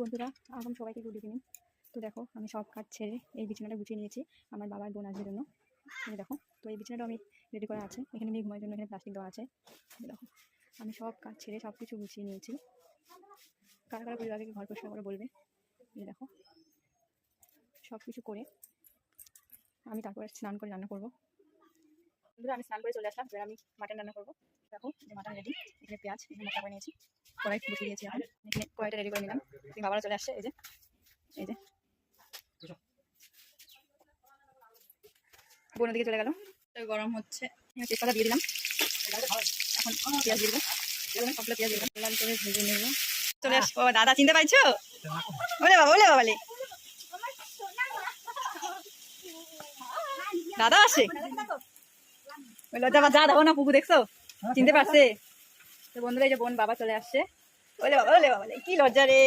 বন্ধুরা, এখন সবাইকে গুড ইভিনিং। তো দেখো, আমি সব কাজ ছেড়ে এই বিছানাটা গুছিয়ে নিয়েছি আমার বাবার বোন আসবে জন্য। এই দেখো, তো এই বিছানাটা আমি রেডি করা আছে, এখানে মেয়ে ঘুমার জন্য এখানে প্লাস্টিক দেওয়া আছে। দেখো, আমি সব কাজ ছেড়ে সব কিছু গুছিয়ে নিয়েছি। কারা কারা পরিবার থেকে ঘর পরিষ্কার করে বলবে। এই দেখো, সব কিছু করে আমি তারপরে স্নান করে রান্না করবো। বন্ধুরা, আমি স্নান করে চলে আসলাম, এবার আমি মাটন রান্না করবো। দেখো, যে মাটন রেডি, এখানে পেঁয়াজ, এখানে মশলা করে নিয়েছি, কড়াই বসিয়ে দিয়েছি। এখন এখানে কড়াইটা রেডি করে নিলাম। বাবারা চলে আসছে, এই যে বোনের দিকে চলে গেল। গরম হচ্ছে, তেজপাতা দিয়ে দিলাম। এখন পেঁয়াজ দিয়ে দেবো, সবগুলো পেঁয়াজ দিয়ে দিলাম, লাল করে ভেজে নেবো। চলে আসবো। দাদা চিনতে পারছো? বলে বাবা, বলে বাবালে দাদা আসে। লজ্জা যা দেখো না, পুকু দেখছো, চিনতে পারছে। তো বন্ধুরা, এই যে বোন বাবা চলে আসছে। বলে বাবা, বলে বাবা, কি লজ্জা রে।